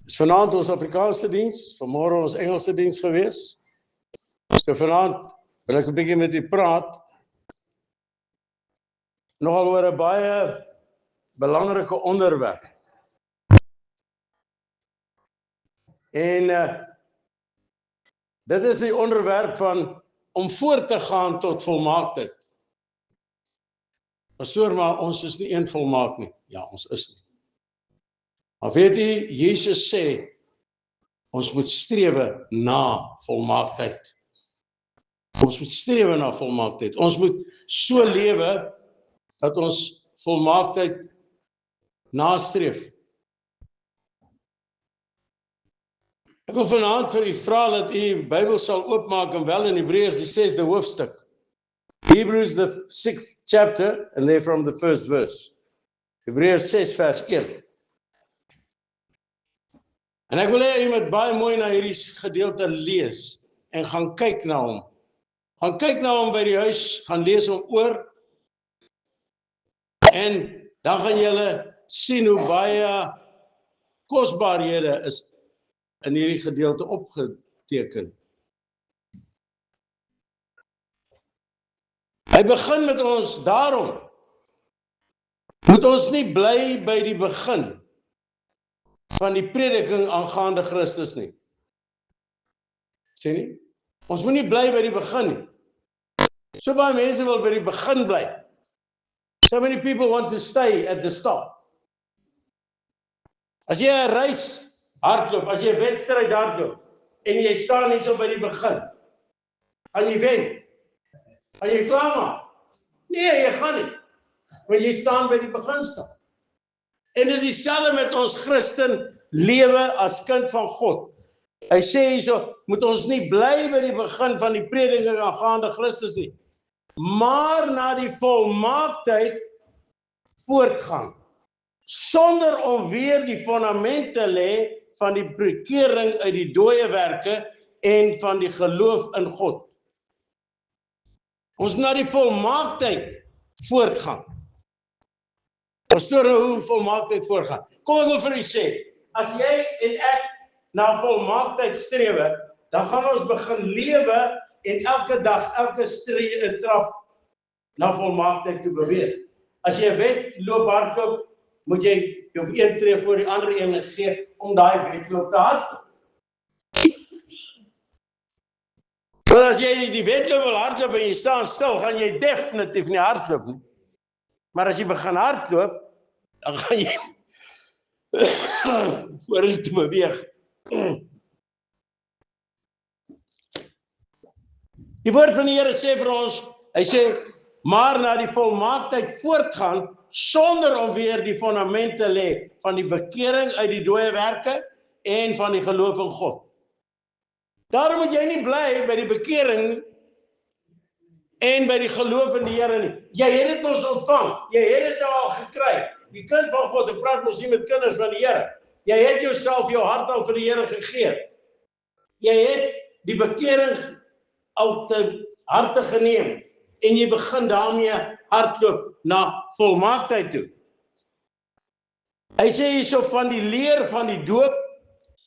Is vanaand ons Afrikaanse diens, vanmôre ons Engelse diens gewees. So vanaand wil ek 'n bietjie met u praat, nogal oor 'n baie belangrike onderwerp. En dit is die onderwerp van om voort te gaan tot volmaaktheid. Pastoor, maar ons is nie een volmaak nie. Ja, ons is nie. Maar weet jy, Jesus sê, ons moet strewe na volmaaktheid. Ons moet strewe na volmaaktheid. Ons moet so lewe, dat ons volmaaktheid nastreef. Ek wil vanaand vir u vra dat u Bybel sal oopmaak en wel in Hebreërs die 6de hoofstuk. Hebrews the 6th chapter and they're from the first verse. Hebreërs 6 vers 1. En ek wil hê u moet baie mooi na hierdie gedeelte lees en gaan kyk na hom. Gaan kyk na hom by die huis, gaan lees hom oor en dan gaan julle sien hoe baie kosbarehede is in hierdie gedeelte opgeteken. Hy begin met ons, daarom moet ons nie bly by die begin van die prediking aangaande Christus nie. Sien nie? Ons moet nie bly by die begin nie. So baie mense wil by die begin bly. So many people want to stay at the start. As jy 'n reis hardloop, as jy 'n wedstryd hardloop en jy staan hier so by die begin, gaan jy wen? Gaan jy klaarmaak? Nee, jy gaan nie. Want jy staan by die begin staan. En dis dieselfde met ons Christen lewe as kind van God. Hy sê hierso, moet ons nie bly by die begin van die prediking aangaande Christus nie, maar na die volmaaktheid voortgaan, sonder om weer die fondament te lê van die bekering uit die dooie werke en van die geloof in God. Ons moet na die volmaaktheid voortgaan. Pastoor, hoe volmaaktheid voortgaan? Kom ek wil vir u sê, as jy en ek na volmaaktheid strewe, dan gaan ons begin lewe en elke dag, elke trap na volmaaktheid te beweeg. As jy 'n wedloop hardloop, moet jy jou een tree voor die ander een gee om daai wedloop te hardloop. Want as jy die wedloop wil hardloop en jy staan stil, gaan jy definitief nie hardloop nie. Maar as jy begin hardloop, dan gaan jy vorentoe beweeg. Die woord van die Here sê vir ons, hy sê, maar na die volmaaktheid voortgaan, sonder om weer die fondament te lê van die bekering uit die dooie werke en van die geloof in God. Daarom moet jy nie bly by die bekering en by die geloof in die Here nie. Jy het dit mos ontvang, jy het dit nou al gekry. Die kind van God, ek praat mos nie met kinders van die Here. Jy het jouself, jou hart al vir die Here gegee. Jy het die bekering al te harte geneem en jy begin daarmee hardloop na volmaaktheid toe. Hy sê hierso van die leer van die doop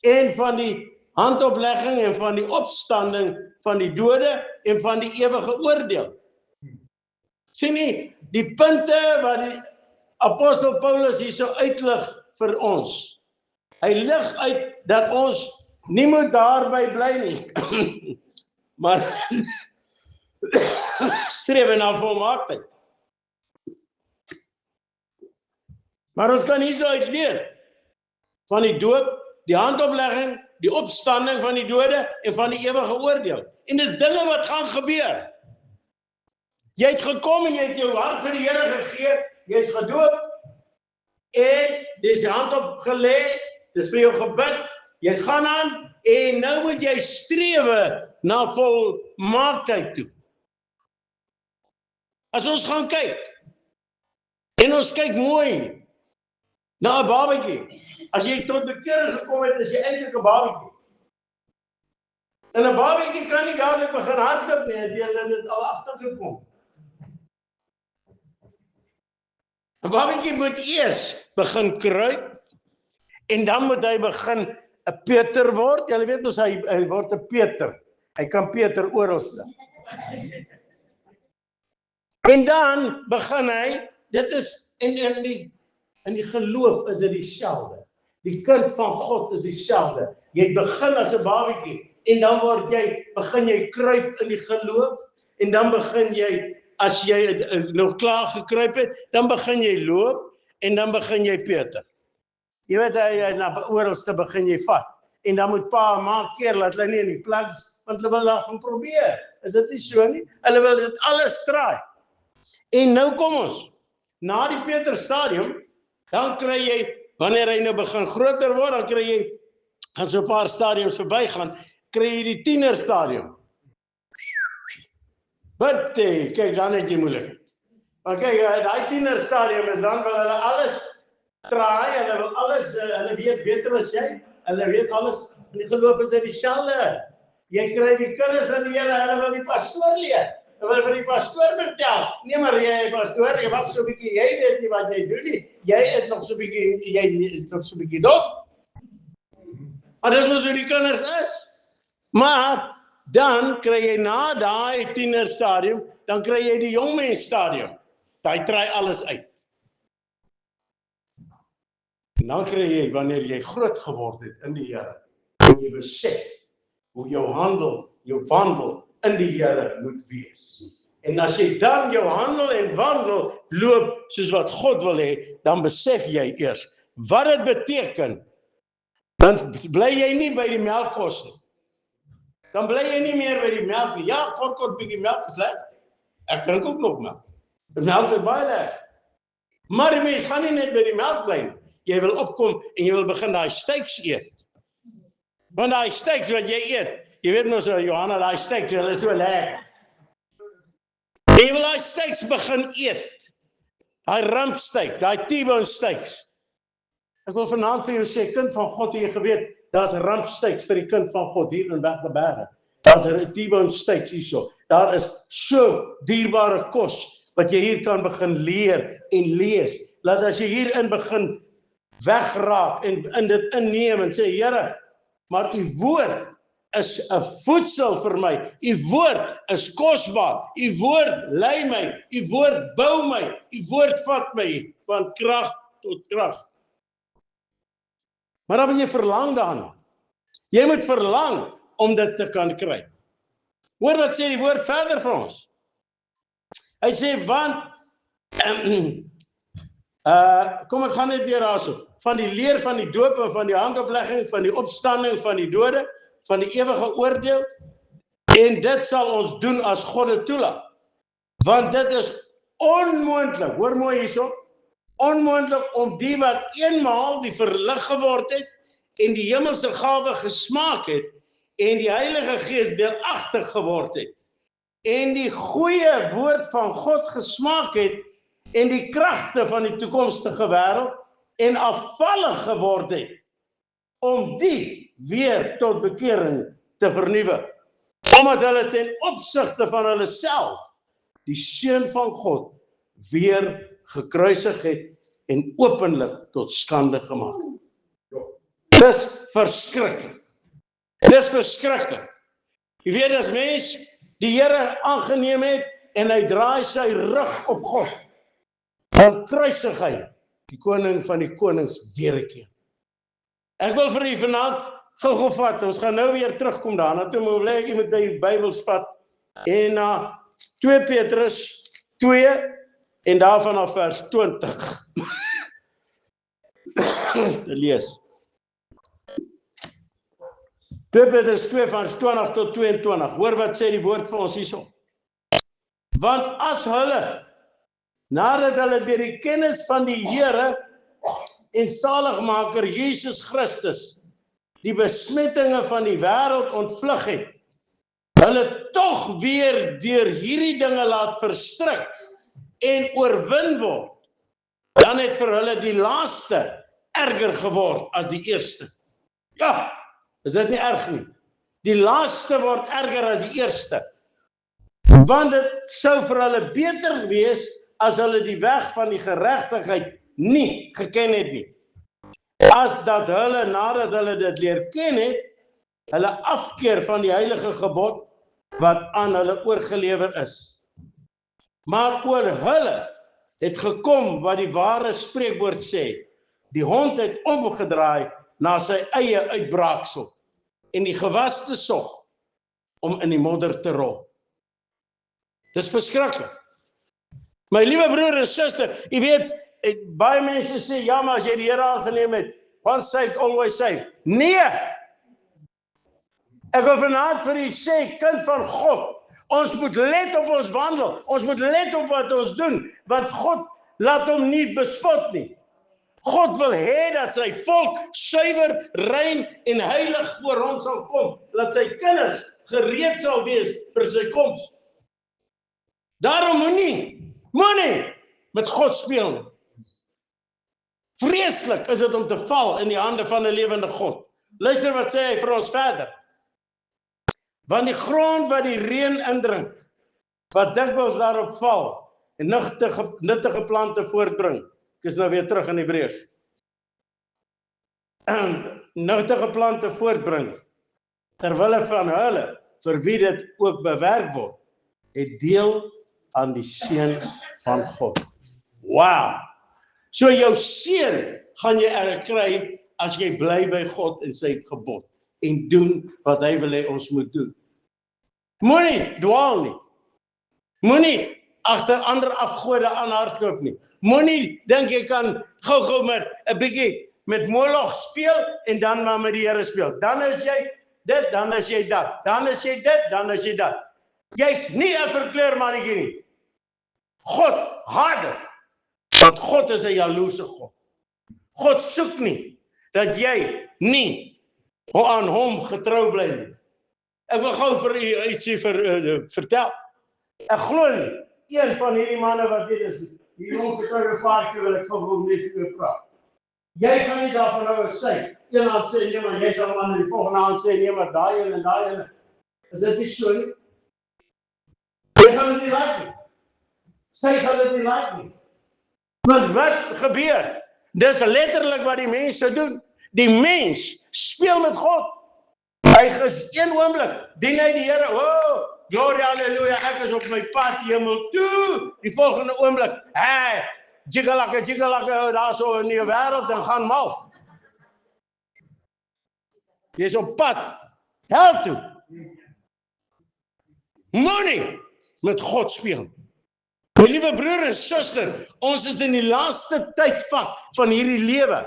en van die handoplegging en van die opstanding van die dode en van die ewige oordeel. Sien nie, die punte wat die apostel Paulus hierso uitlig vir ons. Hy lig uit dat ons nie moet daarby bly nie, maar strewe na volmaaktheid. Maar ons kan hierso uit leer van die doop, die handoplegging, die opstanding van die dode en van die ewige oordeel. En dis dinge wat gaan gebeur. Jy het gekom en jy het jou hart vir die Here gegee, jy is gedoop en dis die hand opgelê, dis vir jou gebid, jy gaan aan en nou moet jy strewe na volmaaktheid toe. As ons gaan kyk en ons kyk mooi na 'n babatjie. As jy tot bekering gekom het, is jy eintlik 'n babatjie. En 'n babatjie kan nie dadelik begin hardloop nie, jy het al agtergekom. 'n babatjie moet eers begin kruip en dan moet hy begin 'n Peter word. Julle weet mos hy word 'n Peter. Hy kan Peter oralste. En dan begin hy, dit is in die geloof is dit dieselfde. Die kind van God is dieselfde. Jy begin as 'n babietjie en dan begin jy kruip in die geloof en dan begin jy, as jy nog klaar gekruip het, dan begin jy loop en dan begin jy Peter. Jy weet, hy na oralste begin jy vat. En dan moet pa en ma keer, laat hulle nie in die plaks, want hulle wil daar gaan probeer. Is dit nie so nie? Hulle wil dit alles traai. En nou kom ons, na die Peter stadium, dan kry jy, wanneer hy nou begin groter word, dan kry jy, gaan so 'n paar stadiums verby gaan, kry jy die tiener stadium. Bitte, kyk, dan het jy moeilikheid. Maar kyk, die tiener stadium is dan wil hulle alles traai, hulle wil alles, hulle weet beter as jy, hulle weet alles, in die geloof is dit dieselfde. Jy kry die kinders van die Here, hulle wil die pastoor leer. Hulle wil vir die pastoor vertel. Nee maar jy pastoor, jy wag so 'n bietjie, jy weet nie wat jy doen nie. Jy is nog so 'n bietjie dop. Maar dis mos hoe die kinders is. Maar dan kry jy na daai tiener stadium, dan kry jy die jongmens stadium. Hy traai alles uit. En dan kry jy, wanneer jy groot geword het in die Here, en jy besef hoe jou wandel in die Here moet wees. En as jy dan jou handel en wandel loop soos wat God wil hê, dan besef jy eers wat dit beteken. Dan bly jy nie by die melkkos nie. Dan bly jy nie meer by die melk nie. Ja, kort bietjie melk is lekker. Ek drink ook nog melk. Die melk is baie lekker. Maar die mens gaan nie net by die melk bly nie. Jy wil opkom en jy wil begin daai steaks eet. Want daai steaks wat jy eet, jy weet mos Johanna, daai steaks, hulle is so lekker. Jy wil daai steaks begin eet. Daai rumpsteak, daai T-bone steaks. Ek wil vanaand vir jou sê, kind van God, jy geweet, daar's rumpsteaks vir die kind van God hier in Weggeberge. Daar's 'n T-bone steaks hierso. Daar is so dierbare kos wat jy hier kan begin leer en lees. Laat as jy hierin begin wegraak en dit inneem en sê, Here, maar u woord is 'n voedsel vir my. U woord is kosbaar. U woord lei my. U woord bou my. U woord vat my van krag tot krag. Maar dan moet jy verlang daarna. Jy moet verlang om dit te kan kry. Hoor wat sê die woord verder vir ons. Hy sê, want kom ek gaan net weer daarso. Van die leer van die doop en van die handoplegging, van die opstanding van die dode, van die ewige oordeel, en dit sal ons doen as God dit toelaat. Want dit is onmoontlik, hoor mooi hierso, onmoontlik om die wat eenmaal die verlig geword het en die hemelse gawe gesmaak het en die Heilige Gees deelagtig geword het en die goeie woord van God gesmaak het en die kragte van die toekomstige wêreld en afvallig geword het om die weer tot bekering te vernuwe, omdat hulle ten opsigte van hulle self die Seun van God weer gekruisig het en openlik tot skande gemaak het. Dis verskriklik. Dis verskriklik. Jy weet, as mens die Here aangeneem het en hy draai sy rug op God, dan kruisig hy die koning van die konings weer 'n keer. Ek wil vir u vanaand gou vat, ons gaan nou weer terugkom daarna, toe moet ek jy moet die Bybels vat, en na 2 Petrus 2, en daarvan af vers 20. Te lees. 2 Petrus 2 vers 20 tot 22, hoor wat sê die woord vir ons hierso. Want as hulle, nadat hulle deur die kennis van die Here en Saligmaker Jesus Christus die besmettinge van die wêreld ontvlug het, hulle tog weer deur hierdie dinge laat verstrik en oorwin word, dan het vir hulle die laaste erger geword as die eerste. Ja, is dit nie erg nie? Die laaste word erger as die eerste. Want dit sou vir hulle beter wees as hulle die weg van die geregtigheid nie geken het nie. as dat hulle, nadat hulle dit leer ken het, hulle afkeer van die heilige gebod, wat aan hulle oorgelewer is. Maar oor hulle het gekom wat die ware spreekwoord sê, die hond het omgedraai na sy eie uitbraaksel, en die gewas te sog, om in die modder te rol. Dis verskriklik. My liewe broer en suster, jy weet, baie mense sê, ja, maar as jy die Here aangeneem het, once saved, always saved. Nee! Ek wil vanaand vir u sê, kind van God, ons moet let op ons wandel, ons moet let op wat ons doen, want God laat hom nie bespot nie. God wil hê dat sy volk suiwer, rein en heilig voor hom sal kom, dat sy kinders gereed sal wees vir sy koms. Daarom moenie met God speel nie. Vreeslik is dit om te val in die hande van 'n lewende God. Luister wat sê hy vir ons verder. Want die grond wat die reën indrink, wat dikwels daarop val, en nuttige plante voortbring. Ek is nou weer terug in Hebreërs. Nuttige plante voortbring, terwille van hulle, vir wie dit ook bewerk word, het deel aan die seën van God. Wow! So jou seën gaan jy kry as jy bly by God en sy gebod en doen wat hy wil hê ons moet doen. Moenie dwaal nie. Moenie agter ander afgode aanhardloop nie. Moenie dink jy kan gou-gou met 'n bietjie met Moloch speel en dan maar met die Here speel. Dan is jy dit, dan is jy dat. Dan is jy dit, dan is jy dat. Jy's nie 'n verkleurmannetjie nie. God haat dit. Want God is 'n jaloerse God. God soek nie dat jy nie aan hom getrou bly nie. Ek wil gou vir u ietsie vertel. Ek glo nie, een van hierdie manne wat dit is, die ongetroude paartjie wil ek gou net oor praat. Jy gaan nie daarvan nou sê, een hand sê nee, maar jy sal maar die volgende hand sê nee, maar daai en daai en. Is dit nie so nie? Jy gaan dit nie like nie. Sy gaan dit nie like nie. Want wat gebeur? Dis letterlik wat die mense doen. Die mens speel met God. Hy is een oomblik, dien hy die Here, oh, gloria, halleluja, ek is op my pad hemel toe. Die volgende oomblik, jiggelake, daar so in die wêreld en gaan mal. Jy is op pad, hel toe. Moenie met God speel. My liewe broer en suster, ons is in die laaste tydvak van hierdie lewe.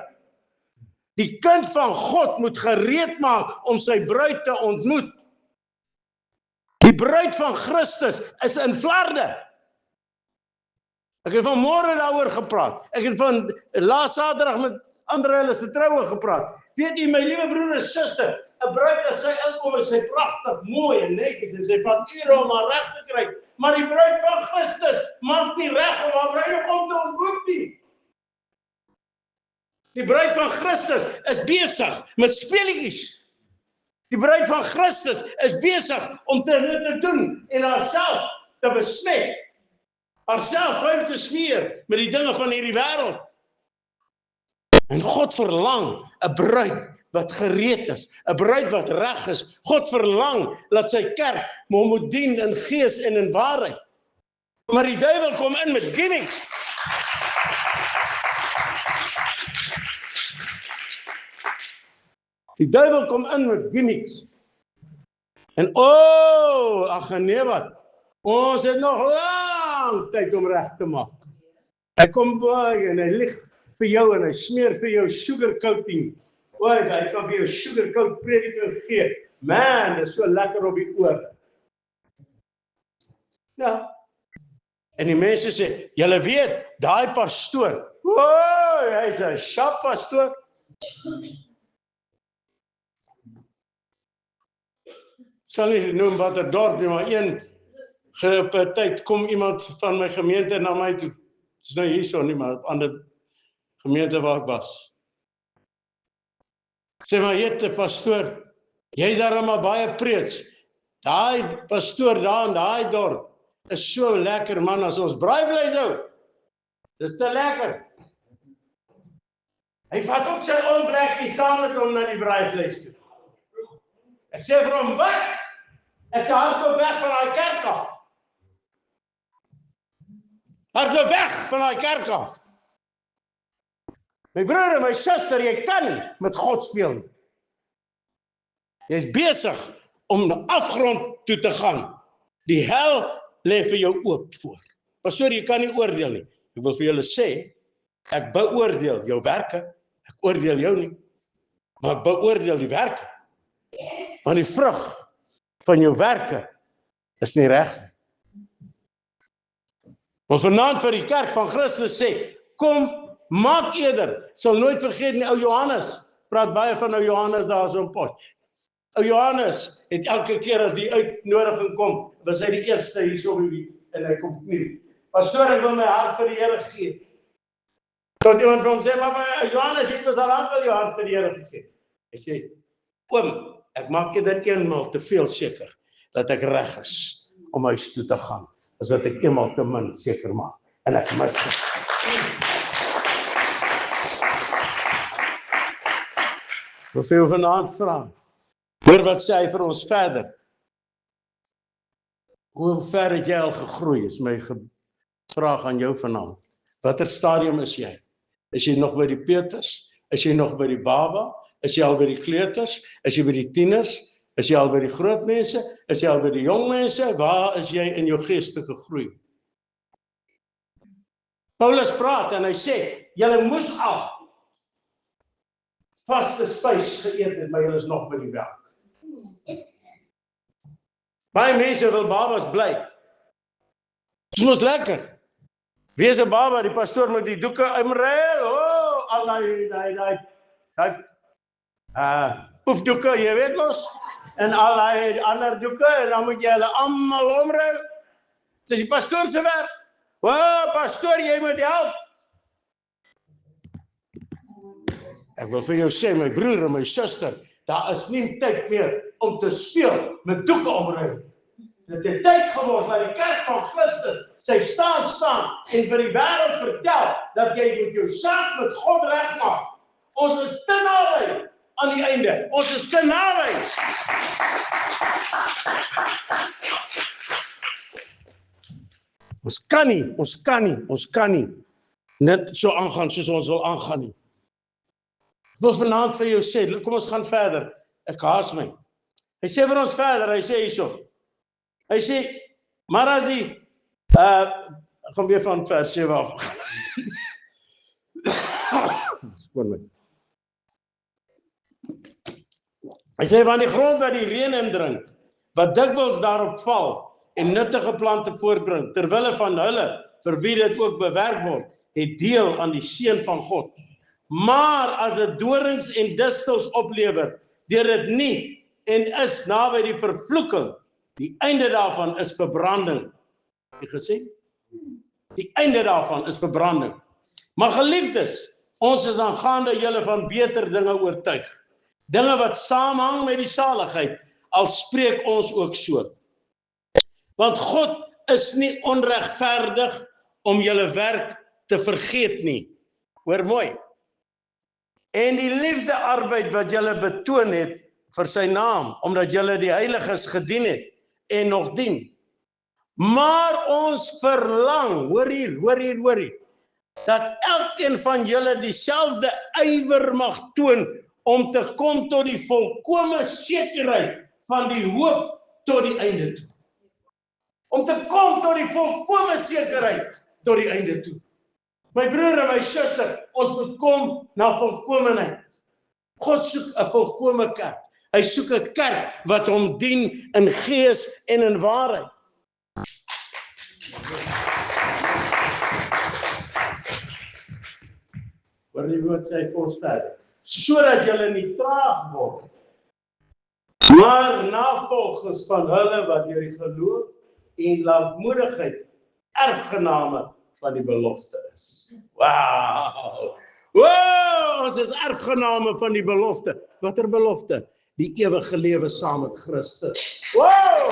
Die kind van God moet gereed maak om sy bruid te ontmoet. Die bruid van Christus is in Vlaarde. Ek het vanmôre daaroor gepraat. Ek het van laas Saterdag met ander hulle se troue gepraat. Weet jy, my liewe broer en suster, 'n bruid as sy inkom is sy pragtig, mooi en netjies en sy vat ure om haar reg te kry. Maar die bruid van Christus maak nie reg om haar bruidegom te ontmoet nie. Die bruid van Christus is besig met speletjies. Die bruid van Christus is besig om te doen en haarself te besmet. Haarself vuil te smeer met die dinge van hierdie wêreld. En God verlang 'n bruid wat gereed is, 'n bruid wat reg is. God verlang dat sy kerk hom moet dien in gees en in waarheid. Maar die duiwel kom in met gimmicks. Die duiwel kom in met gimmicks. En ag nee wat, ons het nog lang tyd om reg te maak. Hy kom by en hy lieg vir jou en hy smeer vir jou sugarcoating. Hy kan vir jou sugarcoat prediking gee. Man, dit is so lekker op die oor. Ja. En die mense sê, julle weet, daai pastoor, hy's 'n sharp pastoor. Sal nie noem wat 'n dorp nie, maar een tyd kom iemand van my gemeente na my toe. Dit is nou hierso nie, maar op ander gemeente waar ek was. Sê maar, jette pastoor, jy daar maar baie preeks. Daai pastoor daar in daai dorp is so lekker man, as ons braaivleis hou. Dis te lekker. Hy vat ook sy olbrekkie saam met hom na die braaivleis toe. Ek sê vir hom, wat? Ek sê, hardloop weg van daai kerk af. Hardloop weg van daai kerk af. My broer en my suster, jy kan nie met God speel nie. Jy is besig om na afgrond toe te gaan. Die hel lê vir jou oop voor. Pastoor, jy kan nie oordeel nie. Ek wil vir julle sê, ek beoordeel jou werke. Ek oordeel jou nie. Maar ek beoordeel die werke. Want die vrug van jou werke is nie reg nie. Ons vanaand vir die kerk van Christus sê, kom, maak eerder. Ek sal nooit vergeet nie, ou Johannes, praat baie van ou Johannes daar so 'n pot. Ou Johannes het elke keer as die uitnodiging kom, was hy die eerste hier so en hy kom knie. Pastoor, ek wil my hart vir die Here gee. Tot iemand van hom sê, maar Johannes, jy het al lank jou hart vir die Here gegee. Hy sê, oom, ek maak dit eenmaal te veel seker, dat ek reg is om huis toe te gaan, as wat ek eenmaal te min seker maak. En ek mis dit. Wil vir jou vanaand vra, hoor wat sê hy vir ons verder. Hoe ver het jy al gegroei, is my vraag aan jou vanaand. Watter stadium is jy? Is jy nog by die peuters? Is jy nog by die baba? Is jy al by die kleuters? Is jy by die tieners? Is jy al by die groot mense? Is jy al by die jong mense? Waar is jy in jou geestelike groei? Paulus praat en hy sê, julle moes al vaste spys geëet het, maar julle is nog by die werk. Baie mense wil babas bly. Dit is lekker. Wie is 'n baba? Die pastoor met die doeke, al die oefdoeke, jy weet mos, en al die ander doeke, en dan moet jy hulle almal omruil. Dis die pastoor se werk. Pastoor, jy moet help. Ek wil vir jou sê, my broer en my suster, daar is nie tyd meer om te speel met doeke omruil. Dit het tyd geword dat die kerk van Christus sy staan en vir die wêreld vertel dat jy moet jou saak met God regmaak. Ons is te naby aan die einde. Ons is te naby. Ons kan nie net so aangaan soos ons wil aangaan nie. Ek wil vanaand vir jou sê, kom ons gaan verder. Ek haas my. Hy sê vir ons verder, hy sê hierso. Hy sê, maar as die, ek gaan weer van vers 7 af. Hy sê, want die grond wat die reën indrink, wat dikwels daarop val, en nuttige plante voortbring, terwille van hulle, vir wie dit ook bewerk word, het deel aan die seën van God. Maar as dit dorings en distels oplewer, deur dit nie, en is naby die vervloeking, die einde daarvan is verbranding. Het jy gesien? Die einde daarvan is verbranding. Maar geliefdes, ons is dan gaande julle van beter dinge oortuig. Dinge wat saamhang met die saligheid, al spreek ons ook so. Want God is nie onregverdig om julle werk te vergeet nie. Hoor mooi. En die liefdearbeid wat julle betoon het vir sy naam, omdat julle die heiliges gedien het, en nog dien. Maar ons verlang, hoor hier, dat elkeen van julle dieselfde ywer mag toon om te kom tot die volkome sekerheid van die hoop tot die einde toe. Om te kom tot die volkome sekerheid tot die einde toe. My broer en my suster, ons moet kom na volkomenheid. God soek 'n volkome kerk. Hy soek 'n kerk wat hom dien in gees en in waarheid. Hoor die woord sê vir ons verder. Sodat julle nie traag word, maar navolgers van hulle wat deur die geloof en lankmoedigheid erfgename van die belofte is. Wow! Ons is erfgename van die belofte. Watter belofte? Die ewige lewe saam met Christus. Wow!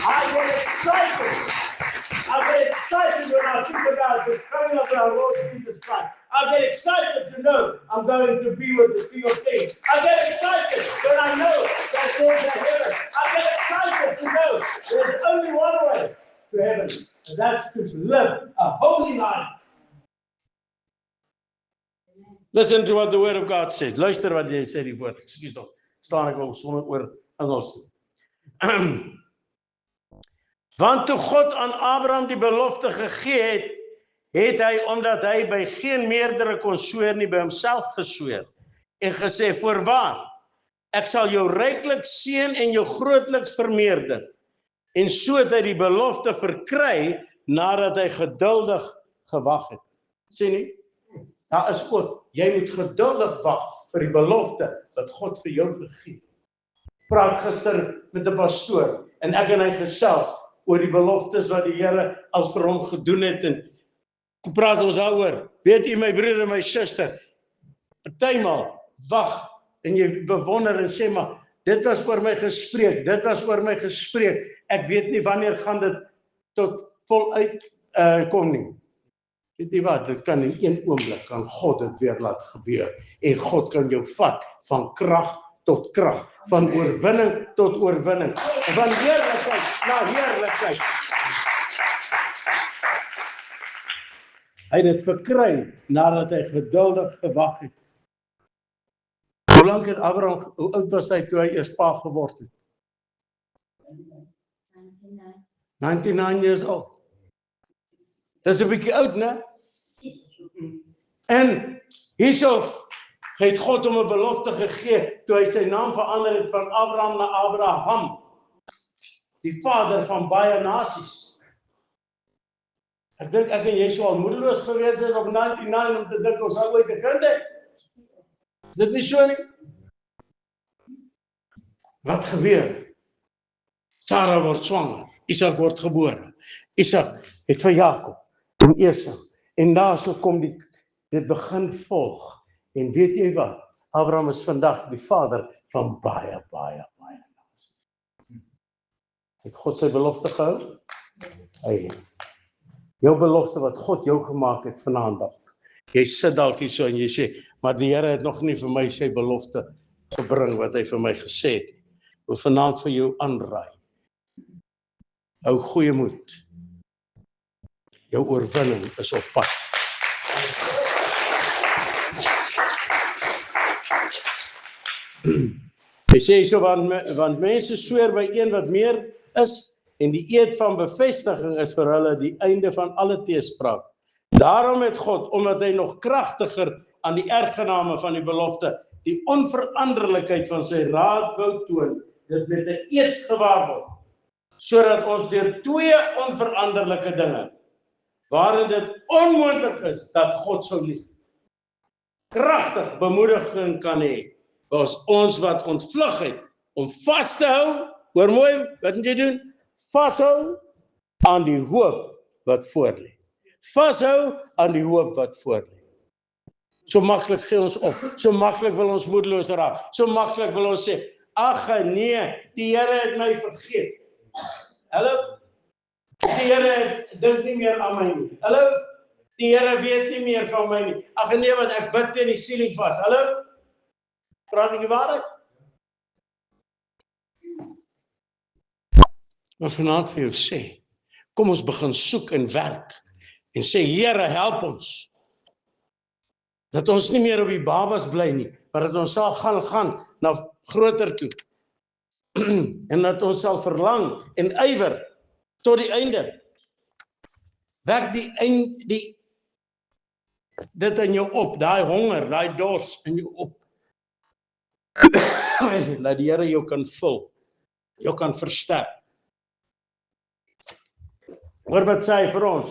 I get excited. I get excited when I think about the coming of our Lord Jesus Christ. I get excited to know I'm going to be with the King of Kings. I get excited when I know that there's a heaven. I get excited to know there's only one way to heaven, and that's to live a holy life. Listen to what the Word of God says. Luister wat jy sê die woord. Excuse tog. Staan ek wel sommer oor Engels toe. Want toe God aan Abraham die belofte gegee het, het hy, omdat hy by geen meerdere kon sweer nie, by homself gesweer en gesê, voorwaar, ek sal jou ryklik seën en jou grootliks vermeerder. En so het hy die belofte verkry, nadat hy geduldig gewag het. Sien nie? Daar is ook, jy moet geduldig wag vir die belofte wat God vir jou gegee het. Praat gister met 'n pastoor, en ek en hy gesels oor die beloftes wat die Here al vir hom gedoen het, en toe praat ons daaroor. Weet jy, my broer en my suster, partymal wag en jy bewonder en sê, maar dit was oor my gespreek, dit was oor my gespreek, ek weet nie wanneer gaan dit tot voluit kom nie. Weet jy wat, dit kan in een oomblik, kan God dit weer laat gebeur, en God kan jou vat van krag tot krag, van oorwinning tot oorwinning, van heerlikheid na heerlikheid. Hy het dit verkry, nadat hy geduldig gewag het. Hoe lank het Abraham, hoe oud was hy toe hy eers pa geword het? 99 years old. Dis 'n bietjie oud, né? En hierso het God hom 'n belofte gegee, toe hy sy naam verander het van Abraham na Abraham, die vader van baie nasies. Ek dink ek en jy sou al moedeloos gewees het op 99 om te dink ons sal ooit 'n kind hê. Is dit nie so nie? Wat gebeur? Sarah word swanger, Isak word gebore. Isak het vir Jakob en Esau, en daarso kom dit begin volg. En weet jy wat? Abraham is vandag die vader van baie nasies. Het God sy belofte gehou? Hy het. Jou belofte wat God jou gemaak het vanaand dalk. Jy sit dalk hier so en jy sê, maar die Here het nog nie vir my sy belofte gebring wat hy vir my gesê het nie. Ek wil vanaand vir jou aanraai. Hou goeie moed. Jou oorwinning is op pad. Hy sê so, want mense sweer by een wat meer is, en die eed van bevestiging is vir hulle die einde van alle teespraak. Daarom het God, omdat hy nog kragtiger aan die erfgename van die belofte, die onveranderlikheid van sy raad wou toon, dit met 'n eed gewaarborg, sodat ons deur twee onveranderlike dinge, waarin dit onmoontlik is dat God sou lieg, kragtig bemoediging kan hê, was ons wat ontvlug het, om vas te hou, hoor mooi, wat moet jy doen? Vashou aan die hoop wat voorlê. Vashou aan die hoop wat voorlê. So maklik gee ons op, so maklik wil ons moedeloos raak, so maklik wil ons sê, ag nee, die Here het my vergeet. Hallo? Die Here dink nie meer aan my nie. Hallo? Die Here weet nie meer van my nie. Ag nee, wat ek bid teen die siening vas. Hallo? Praat ek die waarheid? Maar vanaand vir jou sê, kom ons begin soek en werk, en sê, Here, help ons, dat ons nie meer op die babas bly nie, maar dat ons sal gaan na groter toe, en dat ons sal verlang en ywer tot die einde. Wek dit in jou op, daai honger, daai dors in jou op, dat die Here jou kan vul, jou kan versterk. Hoor wat sê hy vir ons?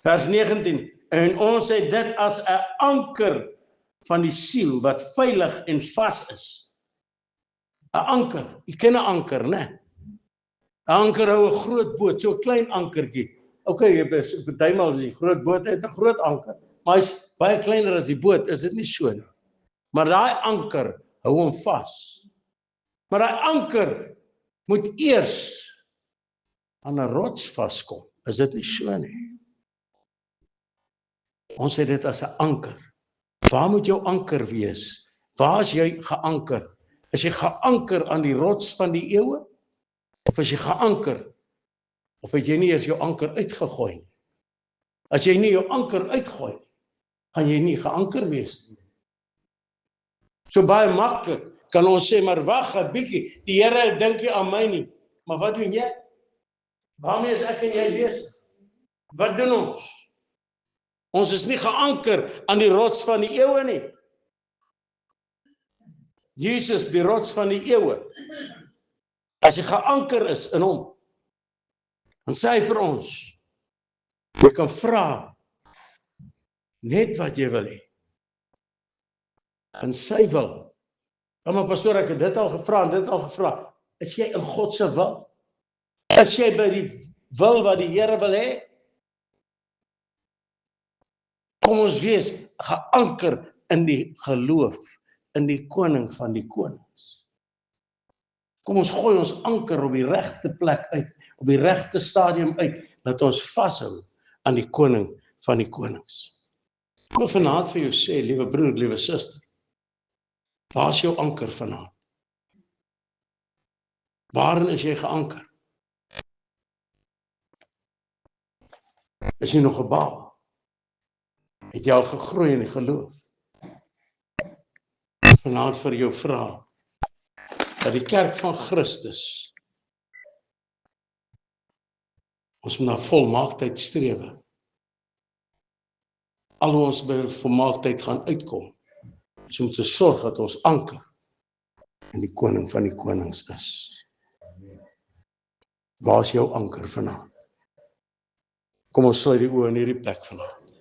Vers 19, en ons het dit as 'n anker van die siel, wat veilig en vas is. 'n Anker, jy ken 'n anker, né? 'n Anker hou 'n groot boot, so 'n klein ankertjie. Okay, partymal is die groot boot het 'n groot anker, maar hy's baie kleiner as die boot, is dit nie so nie. Maar daai anker hou hom vas. Maar daai anker moet eers aan 'n rots vaskom, is dit nie so nie. Ons het dit as 'n anker. Waar moet jou anker wees? Waar is jy geanker? Is jy geanker aan die rots van die eeue? Of is jy geanker? Of het jy nie eers jou anker uitgegooi nie? As jy nie jou anker uitgooi nie, gaan jy nie geanker wees nie. So baie maklik kan ons sê, maar wag 'n bietjie, die Here dink nie aan my nie. Maar wat doen jy? Waarmee is ek en jy besig? Wat doen ons? Ons is nie geanker aan die rots van die eeue nie. Jesus, die rots van die eeue. As jy geanker is in hom, dan sê hy vir ons, jy kan vra net wat jy wil hê. En sy wil. Maar pastoor, ek het dit al gevra en dit al gevra. Is jy in God se wil? Is jy by die wil wat die Here wil hê? Kom ons wees geanker in die geloof, in die koning van die konings. Kom ons gooi ons anker op die regte plek uit, op die regte stadium uit, dat ons vashou aan die koning van die konings. Ek wil vanaand vir jou sê, liewe broer, liewe suster, waar is jou anker vanaand? Waarin is jy geanker? Is jy nog 'n baba? Het jy al gegroei in die geloof? Vanaand vir jou vra, dat die kerk van Christus, ons moet na volmaaktheid strewe. Al hoe ons by volmaaktheid gaan uitkom, ons moet sorg dat ons anker in die koning van die konings is. Waar is jou anker vanaand? Kom ons sluit die oë in hierdie plek vanaand.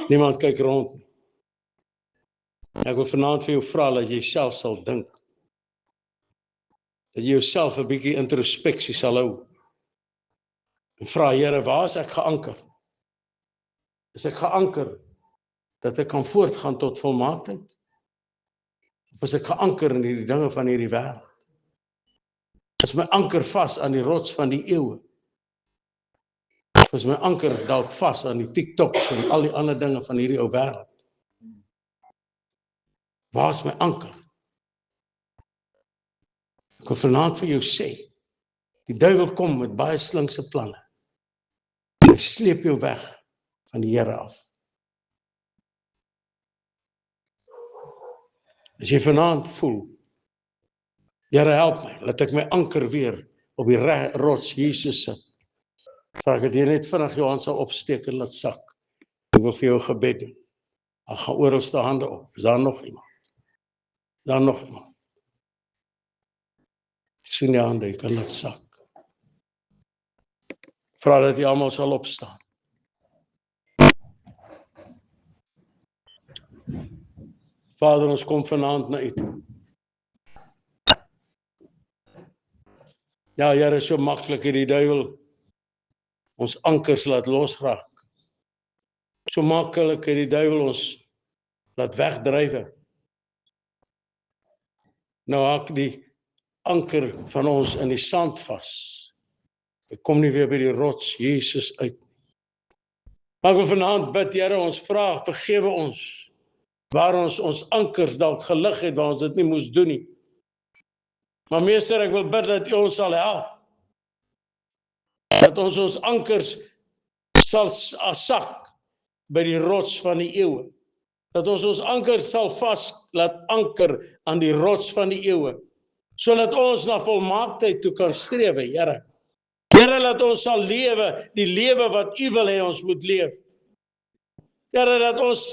Niemand kyk rond nie. Ek wil vanaand vir jou vra dat jy self sal dink. Dat jy jouself 'n bietjie introspeksie sal hou. En vra, Here, waar is ek geanker? Is ek geanker dat ek kan voortgaan tot volmaaktheid? Of is ek geanker in die dinge van hierdie wêreld? Is my anker vas aan die rots van die eeue? Of is my anker dalk vas aan die TikToks en al die ander dinge van hierdie ou wêreld? Waar is my anker? Ek wil vanaand vir jou sê, die duiwel kom met baie slinkse planne. Hy sleep jou weg van die Here af. As jy vanaand voel, Here help my, laat ek my anker weer op die rots Jesus sit. Vra ek dat jy net vinnig jou hand sal opsteek en laat sak. Ek wil vir jou 'n gebed doen. Ek gaan oralste hande op. Is daar nog iemand? Daar nog iemand? Ek sien die hande, jy kan laat sak. Vra dat jy almal sal opstaan. Vader, ons kom vanaand na U toe. Ja, Here, so maklik het die duiwel ons ankers laat losraak. So maklik het die duiwel ons laat wegdrywe. Nou haak die anker van ons in die sand vas. Ek kom nie weer by die rots Jesus uit. Maar ek wil vanaand bid, Here, ons vra, vergewe ons, waar ons ankers dalk gelig het, waar ons dit nie moes doen nie. Maar meester, ek wil bid dat U ons sal help. Dat ons ankers sal sak by die rots van die eeue. Dat ons ankers sal vas laat anker aan die rots van die eeue. Sodat ons na volmaaktheid toe kan streef, Here. Here, laat ons sal lewe, die lewe wat U wil hê ons moet leef. Here, dat ons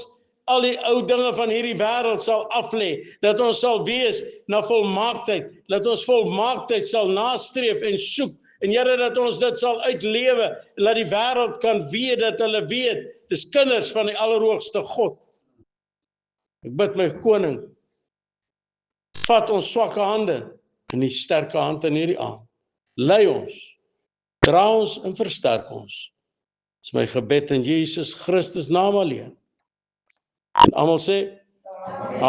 al die ou dinge van hierdie wêreld sal aflê, dat ons sal wees na volmaaktheid, dat ons volmaaktheid sal nastreef en soek, en Here, dat ons dit sal uitlewe, laat die wêreld kan weet, dat hulle weet, dis kinders van die Allerhoogste God. Ek bid my koning, vat ons swakke hande in die sterke hand in hierdie aand. Lei ons, dra ons en versterk ons. Dis my gebed in Jesus Christus naam alleen. En almal sê, Amen.